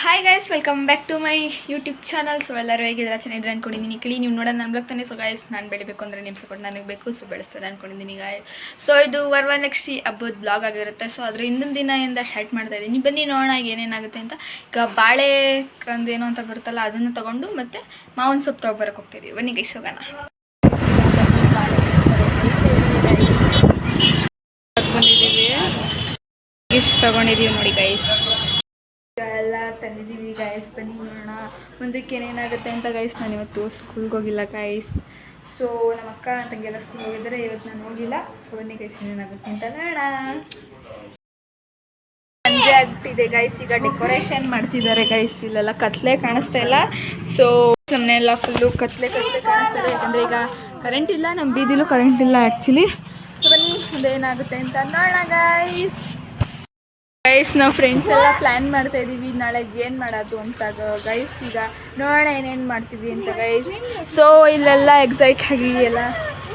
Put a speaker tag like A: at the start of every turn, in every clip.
A: Hi guys, welcome back to my YouTube channel. So ಎಲ್ಲರೂ ಹೇಗಿದ್ರೆ ಚೆನ್ನಾಗಿದ್ರೆ ಅನ್ಕೊಂಡಿದ್ದೀನಿ. ಕಳಿ ನೀವು ನೋಡೋದು ನನ್ನ ಬ್ಲಾಗ್ ತಾನೆ. ಸೊ ಗಾಯ್ಸ್, ನಾನು ಬೆಳಿಬೇಕು ಅಂದರೆ ನಿಮ್ಮ ಸಪೋರ್ಟ್ ನನಗೆ ಬೇಕು. ಸೊ ಬೆಳೆಸ್ತಾರೆ ಅನ್ಕೊಂಡಿದ್ದೀನಿ ಗಾಯ್ಸ್. ಸೊ ಇದು ವರಮಹಾಲಕ್ಷ್ಮಿ ಹಬ್ಬದ ಬ್ಲಾಗ್ ಆಗಿರುತ್ತೆ. ಸೊ ಅದ್ರ ಹಿಂದಿನ ದಿನದಿಂದ ಸ್ಟಾರ್ಟ್ ಮಾಡ್ತಾ ಇದ್ದೀನಿ. ಬನ್ನಿ ನೋಡೋಣ ಏನೇನಾಗುತ್ತೆ ಅಂತ. ಈಗ ಬಾಳೆ ಕಂದೇನೋ ಅಂತ ಬರುತ್ತಲ್ಲ, ಅದನ್ನು ತೊಗೊಂಡು ಮತ್ತೆ ಮಾವಿನ ಸೊಪ್ಪು ತೊಗೊಬರಕ್ಕೆ ಹೋಗ್ತಿದ್ದೀವಿ. ಬನ್ನಿ ಗೈಸ್, ಹೋಗೋಣ. ಬಂದಿದ್ದೀವಿ, ಇಷ್ಟು ತೊಗೊಂಡಿದ್ದೀವಿ ನೋಡಿ ಗೈಸ್. ಎಲ್ಲ ತಂದಿದ್ದೀವಿ ಗೈಸ್. ಬನ್ನಿ ನೋಡೋಣ ಮುಂದಕ್ಕೆ ಏನೇನಾಗುತ್ತೆ ಅಂತ ಗೈಸ್. ನಾನು ಇವತ್ತು ಸ್ಕೂಲ್ಗೆ ಹೋಗಿಲ್ಲ ಗೈಸ್. ಸೊ ನಮ್ಮ ಅಕ್ಕ ತಂಗೆಲ್ಲ ಸ್ಕೂಲ್ಗೆ ಹೋಗಿದ್ದಾರೆ, ಇವತ್ತು ನಾನು ಹೋಗಿಲ್ಲ. ಸೊ ಬನ್ನಿ ಗೈಸ್, ಏನೇನಾಗುತ್ತೆ ಅಂತ ನೋಡೋಣ. ಸಂಜೆ ಆಗ್ಬಿಟ್ಟಿದೆ ಗೈಸ್. ಈಗ ಡೆಕೋರೇಷನ್ ಮಾಡ್ತಿದ್ದಾರೆ ಗೈಸ್. ಇಲ್ಲೆಲ್ಲ ಕತ್ಲೆ ಕಾಣಿಸ್ತಾ ಇಲ್ಲ. ಸೊ ಸುಮ್ಮನೆ ಎಲ್ಲ ಫುಲ್ಲು ಕತ್ಲೆ ಕಾಣಿಸ್ತಾ ಇದೆ, ಯಾಕಂದರೆ ಈಗ ಕರೆಂಟ್ ಇಲ್ಲ. ನಮ್ಮ ಬೀದಿಲೂ ಕರೆಂಟ್ ಇಲ್ಲ ಆ್ಯಕ್ಚುಲಿ. ಸೊ ಬನ್ನಿ ಅದೇನಾಗುತ್ತೆ ಅಂತ ನೋಡೋಣ ಗೈಸ್. ಗೈಸ್, ನಾವು ಫ್ರೆಂಡ್ಸ್ ಎಲ್ಲ ಪ್ಲ್ಯಾನ್ ಮಾಡ್ತಾ ಇದ್ದೀವಿ ನಾಳೆಗೆ ಏನು ಮಾಡೋದು ಅಂತ ಗೈಸ್. ಈಗ ನೋಡೋಣ ಏನೇನು ಮಾಡ್ತೀವಿ ಅಂತ ಗೈಸ್. ಸೊ ಇಲ್ಲೆಲ್ಲ ಎಕ್ಸೈಟ್ ಆಗಿ ಎಲ್ಲ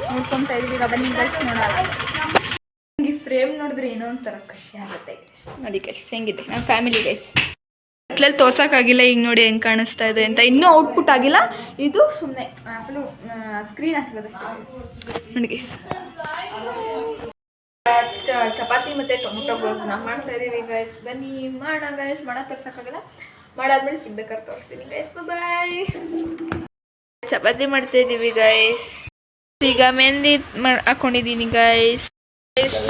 A: ನೋಡ್ಕೊತಾ ಇದ್ದೀವಿ. ಈಗ ಬನ್ನಿ ಗೈಸ್ ನೋಡೋಣ. ಈ ಫ್ರೇಮ್ ನೋಡಿದ್ರೆ ಏನೋ ಒಂಥರ ಖುಷಿ ಆಗುತ್ತೆ ನೋಡಿ ಗೈಸ್. ಹೆಂಗಿದೆ ನಮ್ಮ ಫ್ಯಾಮಿಲಿ ಗೈಸ್. ಅದ್ರಲ್ಲಿ ತೋರ್ಸೋಕ್ಕಾಗಿಲ್ಲ. ಈಗ ನೋಡಿ ಹೆಂಗೆ ಕಾಣಿಸ್ತಾ ಇದೆ ಅಂತ. ಇನ್ನೂ ಔಟ್ಪುಟ್ ಆಗಿಲ್ಲ. ಇದು ಸುಮ್ಮನೆ ಫುಲ್ಲು ಸ್ಕ್ರೀನ್ ಹಾಕಿರೋದು ನೋಡಿ ಗೈಸ್. ಚಪಾತಿ ಮತ್ತು ಟೊಮೊಟೊ ಗೋಸ್ನ ಮಾಡ್ತಾ ಇದ್ದೀವಿ ಗೈಸ್. ಬನ್ನಿ ಮಾಡೋಣ ಗೈಸ್. ಮಾಡೋದು ತೋರ್ಸೋಕ್ಕಾಗಲ್ಲ, ಮಾಡಾದ್ಮೇಲೆ ತಿನ್ಬೇಕಾದ್ರೆ ತೋರಿಸ್ತೀನಿ ಗೈಸ್. ಬಾಯ್. ಚಪಾತಿ ಮಾಡ್ತಾ ಇದ್ದೀವಿ ಗೈಸ್. ಈಗ ಮೆಹಂದಿ ಹಾಕೊಂಡಿದ್ದೀನಿ ಗೈಸ್.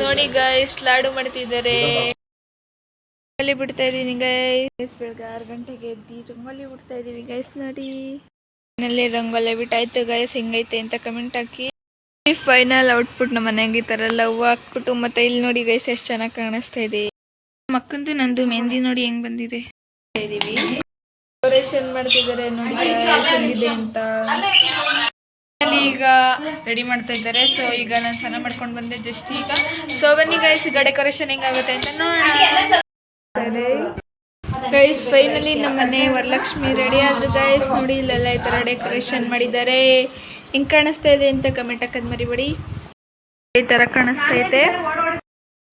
A: ನೋಡಿ ಗೈಸ್, ಲಾಡು ಮಾಡ್ತಿದ್ದಾರೆ. ರಂಗೋಲಿ ಬಿಡ್ತಾ ಇದ್ದೀನಿ ಗೈಸ್. ಬೆಳಗ್ಗೆ 6 ಗಂಟೆಗೆ ಎದ್ದು ರಂಗೋಲಿ ಬಿಡ್ತಾ ಇದ್ದೀವಿ ಗೈಸ್. ನೋಡಿ ಮನೆಯಲ್ಲಿ ರಂಗೋಲಿ ಬಿಟ್ಟಾಯ್ತು ಗೈಸ್. ಹೆಂಗೈತೆ ಅಂತ ಕಮೆಂಟ್ ಹಾಕಿ. ಫೈನಲ್ ಔಟ್ಪುಟ್ ನಮ್ಮ ಮನೆಗೆ ಈ ಥರ ಎಲ್ಲ ಹೂವು ಹಾಕ್ಬಿಟ್ಟು ಮತ್ತೆ ಇಲ್ಲಿ ನೋಡಿ ಗೈಸ್ ಎಷ್ಟು ಚೆನ್ನಾಗಿ ಕಾಣಿಸ್ತಾ ಇದೆ. ಮಕ್ಕಂದು ನಂದು ಮೆಹಂದಿ ನೋಡಿ ಹೆಂಗ್ ಬಂದಿದೆ. ಇದೀವಿ ಡೆಕೋರೇಷನ್ ಮಾಡ್ತಿದ್ದಾರೆ ನೋಡಿ ಹೆಂಗಿದೆ ಅಂತ. ಈಗ ರೆಡಿ ಮಾಡ್ತಾ ಇದ್ದಾರೆ. ಸೊ ಈಗ ನಾನು ಸ್ನಾನ ಮಾಡ್ಕೊಂಡು ಬಂದೆ ಜಸ್ಟ್ ಈಗ. ಸೊ ಬನ್ನಿ ಗೈಸ್, ಈಗ ಡೆಕೋರೇಷನ್ ಹೆಂಗಾಗುತ್ತೆ ಅಂತ ನೋಡೋಣ ಗೈಸ್. ಫೈನಲಿ ನಮ್ಮ ಮನೆ ವರಲಕ್ಷ್ಮಿ ರೆಡಿ ಆದ್ರು ಗೈಸ್. ನೋಡಿ ಇಲ್ಲೆಲ್ಲ ಈ ಥರ ಡೆಕೋರೇಷನ್ ಮಾಡಿದ್ದಾರೆ. ಹೆಂಗೆ ಕಾಣಿಸ್ತಾ ಇದೆ ಅಂತ ಕಮೆಂಟ್ ಹಾಕೋದು ಮರಿಬೇಡಿ. ಈ ಥರ ಕಾಣಿಸ್ತೈತೆ.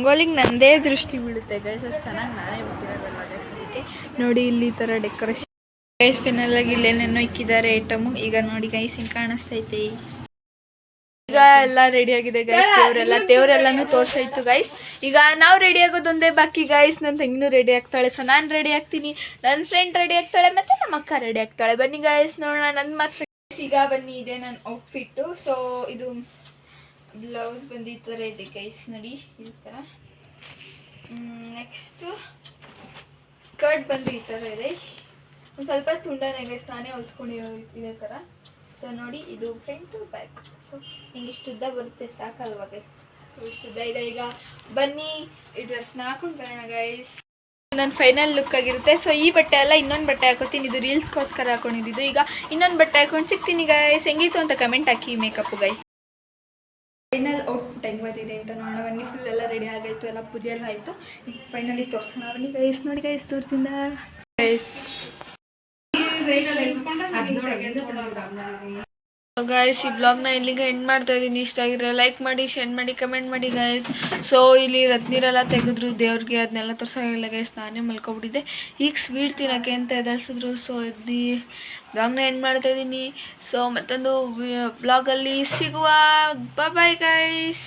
A: ರಂಗೋಲಿಗೆ ನಂದೇ ದೃಷ್ಟಿ ಬೀಳುತ್ತೆ ಗೈಸ್. ಅಷ್ಟು ಚೆನ್ನಾಗಿ ನಾನೇ ಬಿಡ್ತಿರೋದಲ್ಲ ಗೈಸ್. ಅದಕ್ಕೆ ನೋಡಿ ಇಲ್ಲಿ ಈ ಥರ ಡೆಕೋರೇಷನ್ ಗೈಸ್. ಫೈನಲ್ ಆಗಿ ಇಲ್ಲೇನೇನೋ ಇಕ್ಕಿದ್ದಾರೆ ಐಟಮು. ಈಗ ನೋಡಿ ಗೈಸ್ ಹೆಂಗೆ ಕಾಣಿಸ್ತೈತೆ. ಈಗ ಎಲ್ಲ ರೆಡಿ ಆಗಿದೆ ಗೈಸ್. ದೇವರೆಲ್ಲನೂ ತೋರಿಸಾಯ್ತು ಗೈಸ್. ಈಗ ನಾವು ರೆಡಿ ಆಗೋದೊಂದೇ ಬಾಕಿ ಗೈಸ್. ನನ್ನ ತಂಗಿನೂ ರೆಡಿ ಆಗ್ತಾಳೆ. ಸೊ ನಾನು ರೆಡಿ ಆಗ್ತೀನಿ, ನನ್ನ ಫ್ರೆಂಡ್ ರೆಡಿ ಆಗ್ತಾಳೆ, ಮತ್ತು ನಮ್ಮ ಅಕ್ಕ ರೆಡಿ ಆಗ್ತಾಳೆ. ಬನ್ನಿ ಗೈಸ್ ನೋಡೋಣ. ನನ್ನ ಮತ್ತೆ ಈಗ ಬನ್ನಿ, ಇದೆ ನನ್ನ ಔಟ್ಫಿಟ್ಟು. ಸೊ ಇದು ಬ್ಲೌಸ್ ಬಂದು ಈ ಥರ ಇದೆ ಗೈಸ್. ನೋಡಿ ಈ ಥರ. ನೆಕ್ಸ್ಟು ಸ್ಕರ್ಟ್ ಬಂದು ಈ ಥರ ಇದೆ. ಒಂದು ಸ್ವಲ್ಪ ತುಂಡನೆ ಗೈಸ್, ನಾನೇ ಹೊಲ್ಸ್ಕೊಂಡಿರೋ ಇದೇ ಥರ. ಸೊ ನೋಡಿ ಇದು ಫ್ರಂಟು ಬ್ಯಾಕ್. ಸೊ ಹಿಂಗೆ ಇಷ್ಟುದ್ದ ಬರುತ್ತೆ, ಸಾಕಲ್ವಾ ಗೈಸ್. ಸೊ ಇಷ್ಟುದ್ದ ಇದೆ. ಈಗ ಬನ್ನಿ ಈ ಡ್ರೆಸ್ನ ಹಾಕೊಂಡು ಬರೋಣ ಗೈಸ್. ನನ್ನ ಫೈನಲ್ ಲುಕ್ ಆಗಿರುತ್ತೆ. ಸೊ ಈ ಬಟ್ಟೆ ಎಲ್ಲ ಇನ್ನೊಂದು ಬಟ್ಟೆ ಹಾಕೋತೀನಿ. ಇದು ರೀಲ್ಸ್ಗೋಸ್ಕರ ಹಾಕೊಂಡಿದ್ದು. ಈಗ ಇನ್ನೊಂದು ಬಟ್ಟೆ ಹಾಕೊಂಡು ಸಿಗ್ತೀನಿ ಗೈಸ್. ಹೆಂಗಿತ್ತು ಅಂತ ಕಮೆಂಟ್ ಹಾಕಿ ಮೇಕಪ್ಪು ಗೈಸ್. ಫೈನಲ್ ಔಟ್ಪುಟ್ ಹೆಂಗೆ ಬಂದಿದೆ ಅಂತ ನೋಡೋಣ ಬನ್ನಿ. ಫುಲ್ ಎಲ್ಲ ರೆಡಿ ಆಗಾಯಿತು, ಎಲ್ಲ ಪೂಜೆ ಎಲ್ಲ ಆಯಿತು. ಈಗ ಫೈನಲಿ ತೋರಿಸೋಣ ಬನ್ನಿ ಗೈಸ್. ನೋಡಿ ಗೈಸ್ ದೂರದಿಂದ ಗೈಸ್. ಗೈಸ್ ಈ ಬ್ಲಾಗ್ನ ಇಲ್ಲಿಗೆ ಎಂಡ್ ಮಾಡ್ತಾ ಇದ್ದೀನಿ. ಇಷ್ಟ ಆಗಿದ್ರೆ ಲೈಕ್ ಮಾಡಿ, ಶೇರ್ ಮಾಡಿ, ಕಮೆಂಟ್ ಮಾಡಿ ಗೈಸ್. ಸೊ ಇಲ್ಲಿ ರತ್ನೀರೆಲ್ಲ ತೆಗೆದ್ರು ದೇವ್ರಿಗೆ, ಅದನ್ನೆಲ್ಲ ತೋರ್ಸೋಲ್ಲ ಗೈಸ್. ನಾನೇ ಮಲ್ಕೊಬಿಟ್ಟಿದ್ದೆ. ಈಗ ಸ್ವೀಟ್ ತಿನ್ನೋಕ್ಕೆ ಅಂತ ಎದುರಿಸಿದ್ರು. ಸೊ ಎದ್ದು ಬ್ಲಾಗ್ನ ಎಂಡ್ ಮಾಡ್ತಾ ಇದ್ದೀನಿ. ಸೊ ಮತ್ತೊಂದು ಬ್ಲಾಗಲ್ಲಿ ಸಿಗುವ. Bye guys.